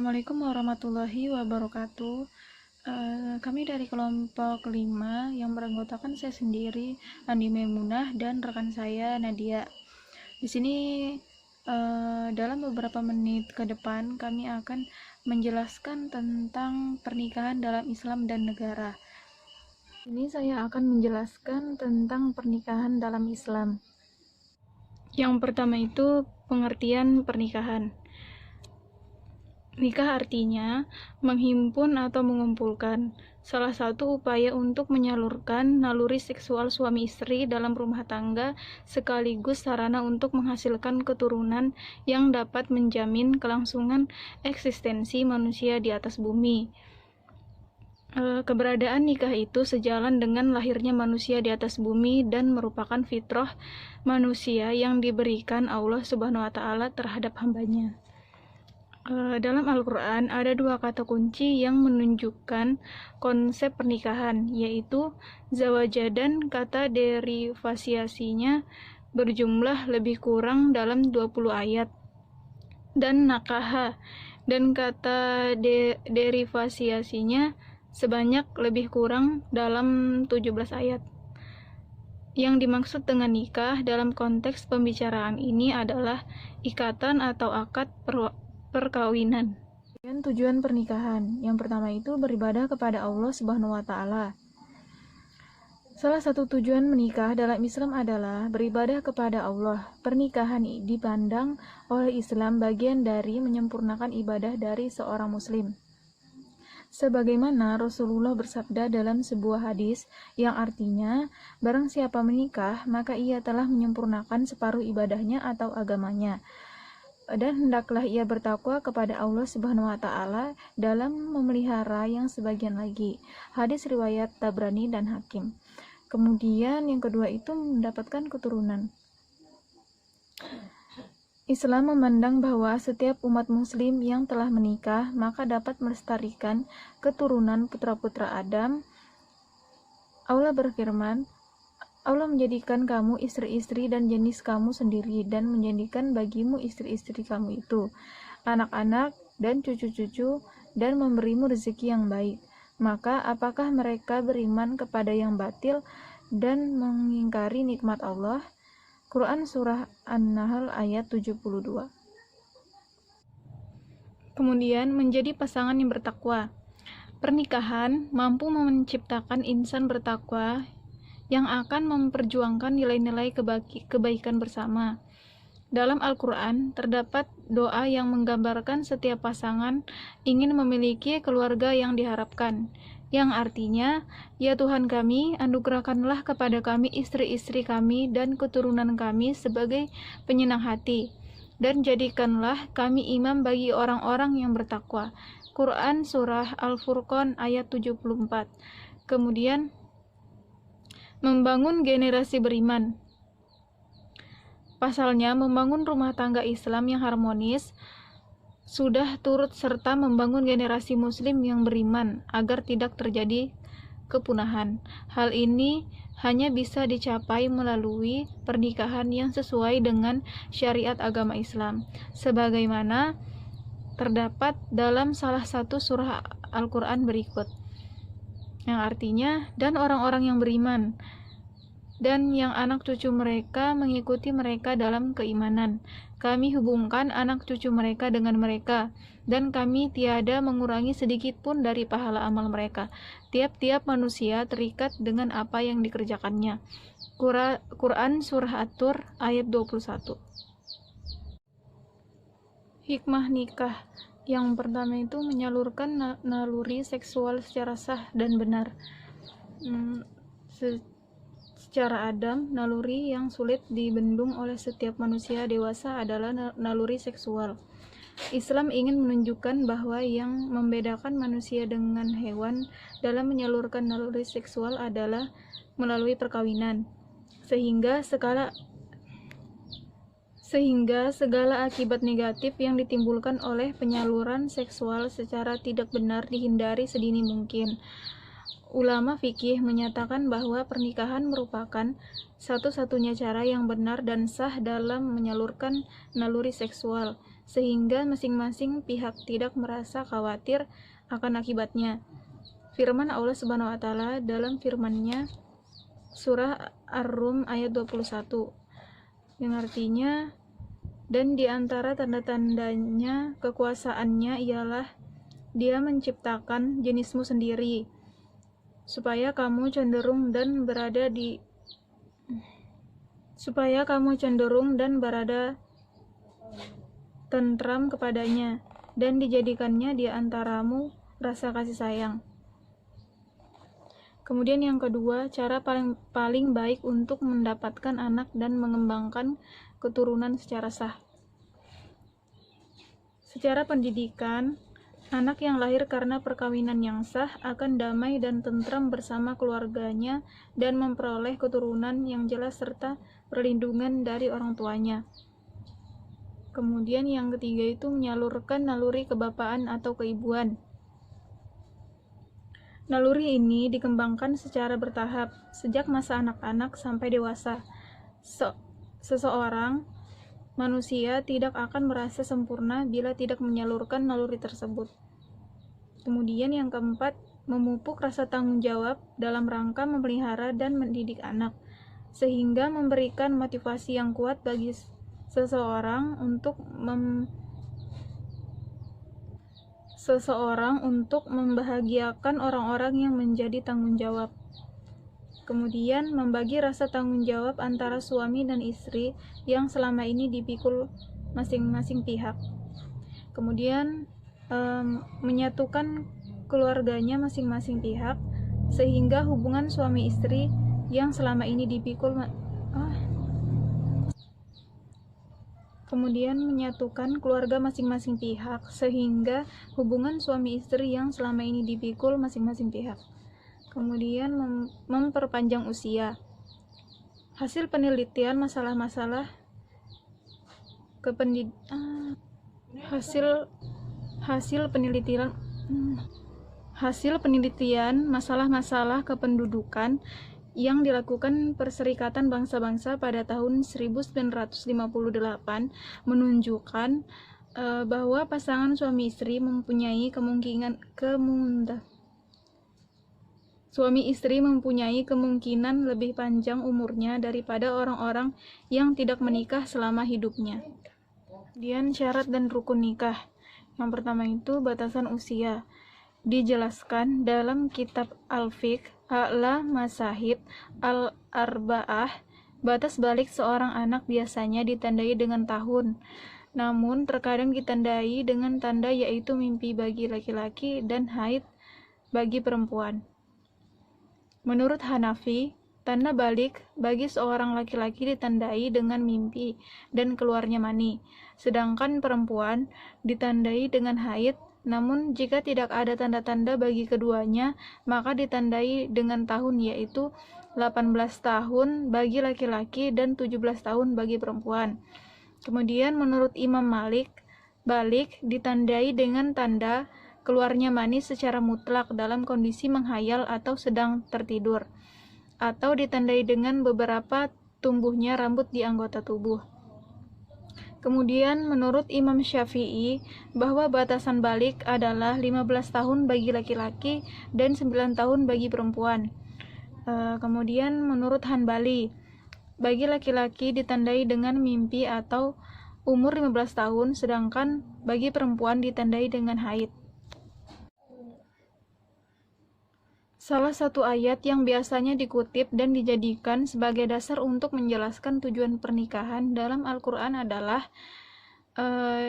Assalamualaikum warahmatullahi wabarakatuh. Kami dari kelompok kelima yang beranggotakan saya sendiri, Andi Maimunah, dan rekan saya Nadia. Di sini dalam beberapa menit ke depan kami akan menjelaskan tentang pernikahan dalam Islam dan negara. Ini saya akan menjelaskan tentang pernikahan dalam Islam. Yang pertama itu pengertian pernikahan. Nikah artinya menghimpun atau mengumpulkan, salah satu upaya untuk menyalurkan naluri seksual suami istri dalam rumah tangga sekaligus sarana untuk menghasilkan keturunan yang dapat menjamin kelangsungan eksistensi manusia di atas bumi. Keberadaan nikah itu sejalan dengan lahirnya manusia di atas bumi dan merupakan fitrah manusia yang diberikan Allah Subhanahu wa Ta'ala terhadap hambanya. Dalam Al-Quran ada dua kata kunci yang menunjukkan konsep pernikahan, yaitu zawaja dan kata derivasiasinya berjumlah lebih kurang dalam 20 ayat, dan nakaha dan kata derivasiasinya sebanyak lebih kurang dalam 17 ayat. Yang dimaksud dengan nikah dalam konteks pembicaraan ini adalah ikatan atau akad perkawinan. Dan tujuan pernikahan yang pertama itu beribadah kepada Allah Subhanahu wa Ta'ala. Salah satu tujuan menikah dalam Islam adalah beribadah kepada Allah. Pernikahan dipandang oleh Islam bagian dari menyempurnakan ibadah dari seorang muslim. Sebagaimana Rasulullah bersabda dalam sebuah hadis yang artinya, barang siapa menikah, maka ia telah menyempurnakan separuh ibadahnya atau agamanya. Dan hendaklah ia bertakwa kepada Allah Subhanahu wa Ta'ala dalam memelihara yang sebagian lagi. Hadis riwayat Tabrani dan Hakim. Kemudian yang kedua itu mendapatkan keturunan. Islam memandang bahwa setiap umat muslim yang telah menikah maka dapat melestarikan keturunan putra-putra Adam. Allah berfirman, Allah menjadikan kamu istri-istri dan jenis kamu sendiri, dan menjadikan bagimu istri-istri kamu itu anak-anak dan cucu-cucu, dan memberimu rezeki yang baik. Maka apakah mereka beriman kepada yang batil dan mengingkari nikmat Allah? Quran Surah An-Nahl ayat 72. Kemudian menjadi pasangan yang bertakwa. Pernikahan mampu menciptakan insan bertakwa yang akan memperjuangkan nilai-nilai kebaikan bersama. Dalam Al-Quran terdapat doa yang menggambarkan setiap pasangan ingin memiliki keluarga yang diharapkan, yang artinya, ya Tuhan kami, anugerahkanlah kepada kami istri-istri kami dan keturunan kami sebagai penyenang hati, dan jadikanlah kami imam bagi orang-orang yang bertakwa. Quran Surah Al-Furqan ayat 74. Kemudian, membangun generasi beriman. Pasalnya, membangun rumah tangga Islam yang harmonis sudah turut serta membangun generasi muslim yang beriman agar tidak terjadi kepunahan. Hal ini hanya bisa dicapai melalui pernikahan yang sesuai dengan syariat agama Islam, sebagaimana terdapat dalam salah satu surah Al-Quran berikut, yang artinya, dan orang-orang yang beriman dan yang anak cucu mereka mengikuti mereka dalam keimanan. Kami hubungkan anak cucu mereka dengan mereka, dan kami tiada mengurangi sedikit pun dari pahala amal mereka. Tiap-tiap manusia terikat dengan apa yang dikerjakannya. Quran Surah At-Tur ayat 21. Hikmah nikah. Yang pertama itu menyalurkan naluri seksual secara sah dan benar. Secara Adam, naluri yang sulit dibendung oleh setiap manusia dewasa adalah naluri seksual. Islam ingin menunjukkan bahwa yang membedakan manusia dengan hewan dalam menyalurkan naluri seksual adalah melalui perkawinan, sehingga segala akibat negatif yang ditimbulkan oleh penyaluran seksual secara tidak benar dihindari sedini mungkin. Ulama fikih menyatakan bahwa pernikahan merupakan satu-satunya cara yang benar dan sah dalam menyalurkan naluri seksual, sehingga masing-masing pihak tidak merasa khawatir akan akibatnya. Firman Allah Subhanahu wa taala dalam firman-Nya surah Ar-Rum ayat 21, yang artinya, dan di antara tanda-tandanya kekuasaannya ialah Dia menciptakan jenismu sendiri, supaya kamu cenderung dan berada tentram kepadanya, dan dijadikannya di antaramu rasa kasih sayang. Kemudian yang kedua, cara paling baik untuk mendapatkan anak dan mengembangkan keturunan secara sah. Secara pendidikan, anak yang lahir karena perkawinan yang sah akan damai dan tentram bersama keluarganya dan memperoleh keturunan yang jelas serta perlindungan dari orang tuanya. Kemudian yang ketiga itu menyalurkan naluri kebapaan atau keibuan. Naluri ini dikembangkan secara bertahap sejak masa anak-anak sampai dewasa. Seseorang manusia tidak akan merasa sempurna bila tidak menyalurkan naluri tersebut. Kemudian yang keempat, memupuk rasa tanggung jawab dalam rangka memelihara dan mendidik anak, sehingga memberikan motivasi yang kuat bagi seseorang untuk membahagiakan orang-orang yang menjadi tanggung jawab. Kemudian membagi rasa tanggung jawab antara suami dan istri yang selama ini dipikul masing-masing pihak. Kemudian menyatukan keluarganya masing-masing pihak sehingga hubungan suami istri yang selama ini dipikul kemudian menyatukan keluarga masing-masing pihak sehingga hubungan suami istri yang selama ini dipikul masing-masing pihak. Kemudian memperpanjang usia. Hasil penelitian masalah-masalah hasil penelitian masalah-masalah kependudukan yang dilakukan Perserikatan Bangsa-Bangsa pada tahun 1958 menunjukkan bahwa pasangan suami istri mempunyai kemungkinan lebih panjang umurnya daripada orang-orang yang tidak menikah selama hidupnya. Kemudian syarat dan rukun nikah. Yang pertama itu batasan usia. Dijelaskan dalam kitab Al-Fiqh A'la Masahib Al-Arba'ah, batas balik seorang anak biasanya ditandai dengan tahun, namun terkadang ditandai dengan tanda yaitu mimpi bagi laki-laki dan haid bagi perempuan. Menurut Hanafi, tanda balik bagi seorang laki-laki ditandai dengan mimpi dan keluarnya mani, sedangkan perempuan ditandai dengan haid. Namun jika tidak ada tanda-tanda bagi keduanya, maka ditandai dengan tahun, yaitu 18 tahun bagi laki-laki dan 17 tahun bagi perempuan. Kemudian menurut Imam Malik, balik ditandai dengan tanda keluarnya mani secara mutlak dalam kondisi menghayal atau sedang tertidur, atau ditandai dengan beberapa tumbuhnya rambut di anggota tubuh. Kemudian menurut Imam Syafi'i bahwa batasan balik adalah 15 tahun bagi laki-laki dan 9 tahun bagi perempuan. Kemudian menurut Hanbali, bagi laki-laki ditandai dengan mimpi atau umur 15 tahun, sedangkan bagi perempuan ditandai dengan haid. Salah satu ayat yang biasanya dikutip dan dijadikan sebagai dasar untuk menjelaskan tujuan pernikahan dalam Al-Quran adalah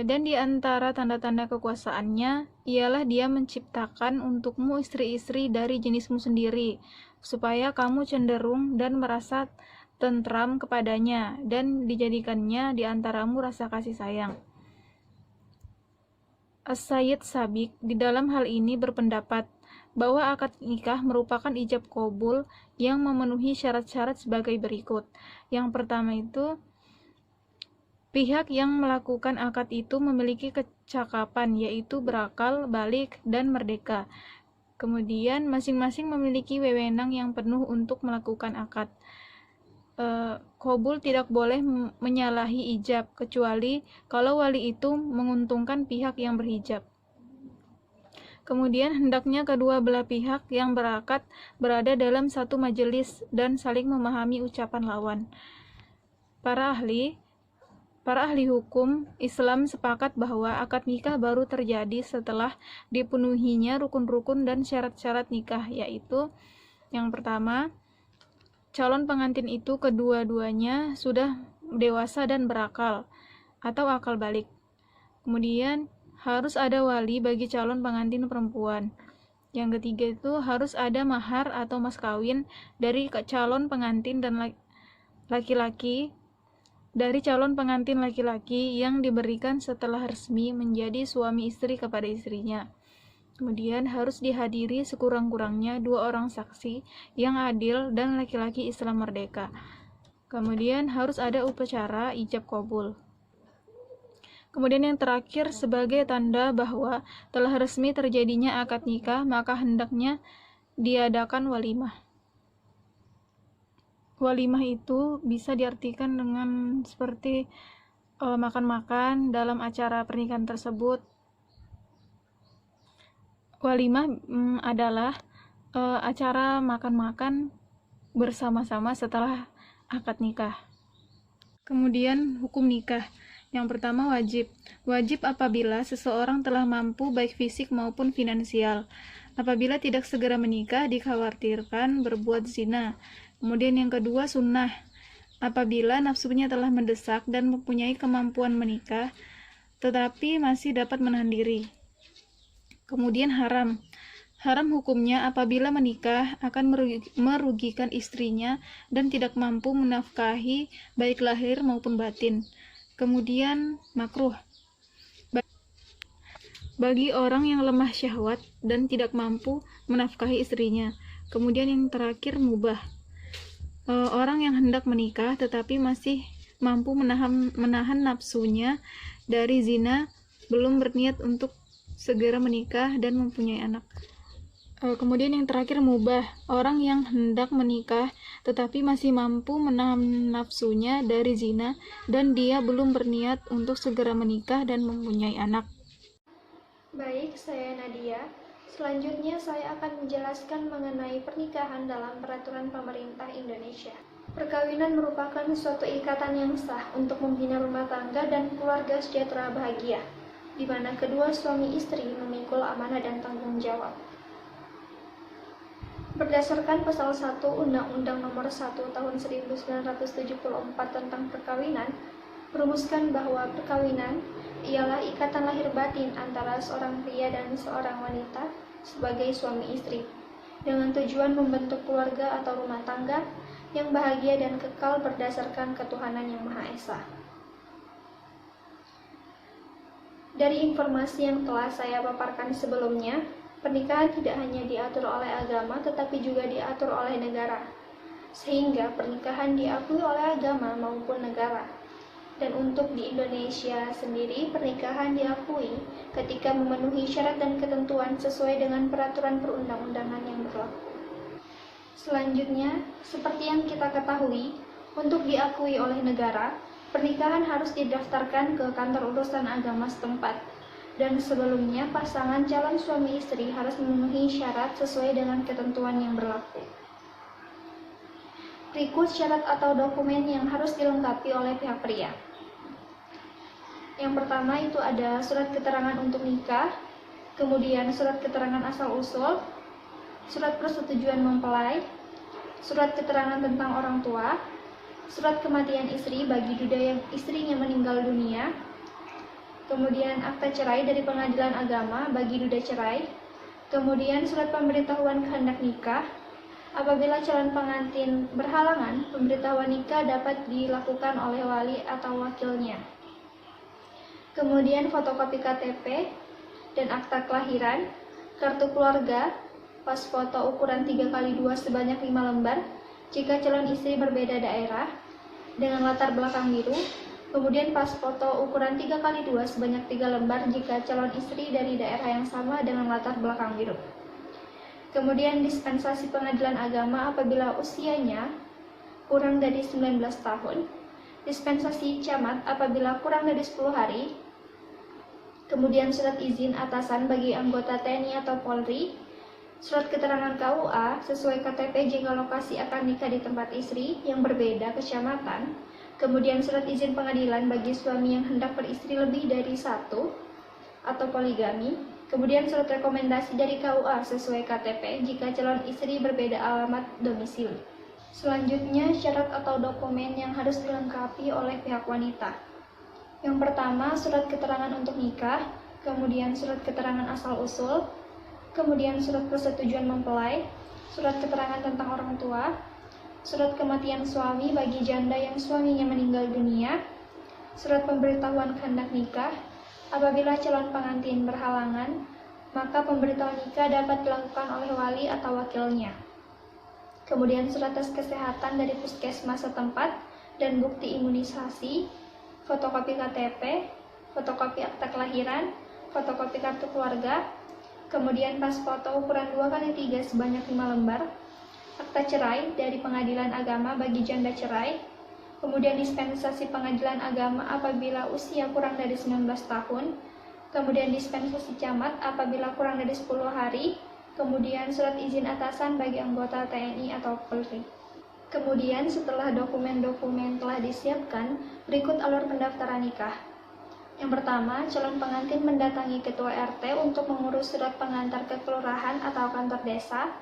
dan di antara tanda-tanda kekuasaannya ialah Dia menciptakan untukmu istri-istri dari jenismu sendiri, supaya kamu cenderung dan merasa tentram kepadanya, dan dijadikannya di antaramu rasa kasih sayang. As-Sayyid Sabiq di dalam hal ini berpendapat bahwa akad nikah merupakan ijab qabul yang memenuhi syarat-syarat sebagai berikut. Yang pertama itu, pihak yang melakukan akad itu memiliki kecakapan, yaitu berakal, balik, dan merdeka. Kemudian masing-masing memiliki wewenang yang penuh untuk melakukan akad. Qabul tidak boleh menyalahi ijab, kecuali kalau wali itu menguntungkan pihak yang berhijab. Kemudian hendaknya kedua belah pihak yang berakad berada dalam satu majelis dan saling memahami ucapan lawan. Para ahli hukum Islam sepakat bahwa akad nikah baru terjadi setelah dipenuhinya rukun-rukun dan syarat-syarat nikah, yaitu yang pertama, calon pengantin itu kedua-duanya sudah dewasa dan berakal atau akal balik. Kemudian harus ada wali bagi calon pengantin perempuan. Yang ketiga itu harus ada mahar atau mas kawin dari calon pengantin dan laki-laki yang diberikan setelah resmi menjadi suami istri kepada istrinya. Kemudian harus dihadiri sekurang-kurangnya 2 orang saksi yang adil dan laki-laki Islam merdeka. Kemudian harus ada upacara ijab qabul. Kemudian yang terakhir, sebagai tanda bahwa telah resmi terjadinya akad nikah, maka hendaknya diadakan walimah. Walimah itu bisa diartikan dengan seperti makan-makan dalam acara pernikahan tersebut. Walimah adalah acara makan-makan bersama-sama setelah akad nikah. Kemudian hukum nikah. Yang pertama, wajib. Wajib apabila seseorang telah mampu baik fisik maupun finansial. Apabila tidak segera menikah, dikhawatirkan berbuat zina. Kemudian yang kedua, sunnah. Apabila nafsunya telah mendesak dan mempunyai kemampuan menikah, tetapi masih dapat menahan diri. Kemudian haram. Haram hukumnya apabila menikah akan merugikan istrinya dan tidak mampu menafkahi baik lahir maupun batin. Kemudian makruh. Bagi orang yang lemah syahwat dan tidak mampu menafkahi istrinya. Kemudian yang terakhir mubah. Orang yang hendak menikah tetapi masih mampu menahan nafsunya dari zina, belum berniat untuk segera menikah dan mempunyai anak. Kemudian yang terakhir mubah, orang yang hendak menikah tetapi masih mampu menahan nafsunya dari zina dan dia belum berniat untuk segera menikah dan mempunyai anak. Baik, saya Nadia. Selanjutnya saya akan menjelaskan mengenai pernikahan dalam peraturan pemerintah Indonesia. Perkawinan merupakan suatu ikatan yang sah untuk membina rumah tangga dan keluarga sejahtera bahagia, di mana kedua suami istri memikul amanah dan tanggung jawab. Berdasarkan pasal 1 Undang-Undang Nomor 1 Tahun 1974 tentang perkawinan, merumuskan bahwa perkawinan ialah ikatan lahir batin antara seorang pria dan seorang wanita sebagai suami istri, dengan tujuan membentuk keluarga atau rumah tangga yang bahagia dan kekal berdasarkan ketuhanan yang Maha Esa. Dari informasi yang telah saya paparkan sebelumnya, pernikahan tidak hanya diatur oleh agama tetapi juga diatur oleh negara, sehingga pernikahan diakui oleh agama maupun negara. Dan untuk di Indonesia sendiri, pernikahan diakui ketika memenuhi syarat dan ketentuan sesuai dengan peraturan perundang-undangan yang berlaku. Selanjutnya, seperti yang kita ketahui, untuk diakui oleh negara, pernikahan harus didaftarkan ke kantor urusan agama setempat. Dan sebelumnya, pasangan calon suami istri harus memenuhi syarat sesuai dengan ketentuan yang berlaku. Berikut syarat atau dokumen yang harus dilengkapi oleh pihak pria. Yang pertama itu ada surat keterangan untuk nikah, kemudian surat keterangan asal-usul, surat persetujuan mempelai, surat keterangan tentang orang tua, surat kematian istri bagi duda yang istrinya meninggal dunia, kemudian akta cerai dari pengadilan agama bagi duda cerai, kemudian surat pemberitahuan kehendak nikah. Apabila calon pengantin berhalangan, pemberitahuan nikah dapat dilakukan oleh wali atau wakilnya. Kemudian fotokopi KTP dan akta kelahiran, kartu keluarga, pas foto ukuran 3x2 sebanyak 5 lembar jika calon istri berbeda daerah dengan latar belakang biru. Kemudian pas foto ukuran 3x2 sebanyak 3 lembar jika calon istri dari daerah yang sama dengan latar belakang biru. Kemudian dispensasi pengadilan agama apabila usianya kurang dari 19 tahun. Dispensasi camat apabila kurang dari 10 hari. Kemudian surat izin atasan bagi anggota TNI atau Polri. Surat keterangan KUA sesuai KTP jika lokasi akad nikah di tempat istri yang berbeda kecamatan. Kemudian surat izin pengadilan bagi suami yang hendak beristri lebih dari satu atau poligami. Kemudian surat rekomendasi dari KUA sesuai KTP jika calon istri berbeda alamat domisili. Selanjutnya, syarat atau dokumen yang harus dilengkapi oleh pihak wanita. Yang pertama, surat keterangan untuk nikah, kemudian surat keterangan asal-usul, kemudian surat persetujuan mempelai, surat keterangan tentang orang tua, surat kematian suami bagi janda yang suaminya meninggal dunia, surat pemberitahuan kehendak nikah. Apabila calon pengantin berhalangan, maka pemberitahuan nikah dapat dilakukan oleh wali atau wakilnya. Kemudian surat tes kesehatan dari puskesmas setempat dan bukti imunisasi, fotokopi KTP, fotokopi akta kelahiran, fotokopi kartu keluarga, kemudian pas foto ukuran 2x3 sebanyak 5 lembar, akta cerai dari pengadilan agama bagi janda cerai, kemudian dispensasi pengadilan agama apabila usia kurang dari 19 tahun, kemudian dispensasi camat apabila kurang dari 10 hari, kemudian surat izin atasan bagi anggota TNI atau Polri. Kemudian setelah dokumen-dokumen telah disiapkan, berikut alur pendaftaran nikah. Yang pertama, calon pengantin mendatangi ketua RT untuk mengurus surat pengantar ke kelurahan atau kantor desa.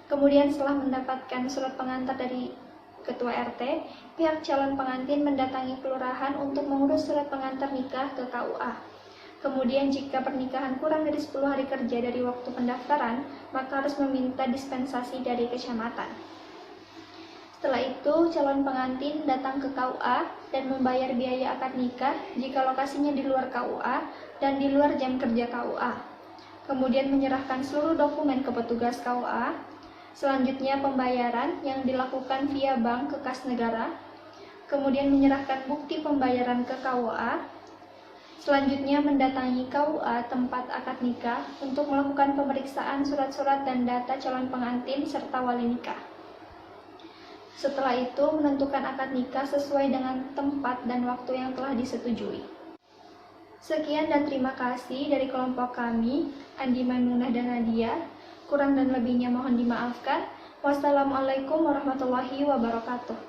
Kemudian setelah mendapatkan surat pengantar dari ketua RT, pihak calon pengantin mendatangi kelurahan untuk mengurus surat pengantar nikah ke KUA. Kemudian jika pernikahan kurang dari 10 hari kerja dari waktu pendaftaran, maka harus meminta dispensasi dari kecamatan. Setelah itu, calon pengantin datang ke KUA dan membayar biaya akad nikah jika lokasinya di luar KUA dan di luar jam kerja KUA. Kemudian menyerahkan seluruh dokumen ke petugas KUA. Selanjutnya pembayaran yang dilakukan via bank ke kas negara. Kemudian menyerahkan bukti pembayaran ke KUA. Selanjutnya mendatangi KUA tempat akad nikah untuk melakukan pemeriksaan surat-surat dan data calon pengantin serta wali nikah. Setelah itu menentukan akad nikah sesuai dengan tempat dan waktu yang telah disetujui. Sekian dan terima kasih dari kelompok kami, Andi Maimunah dan Nadia. Kurang dan lebihnya mohon dimaafkan. Wassalamualaikum warahmatullahi wabarakatuh.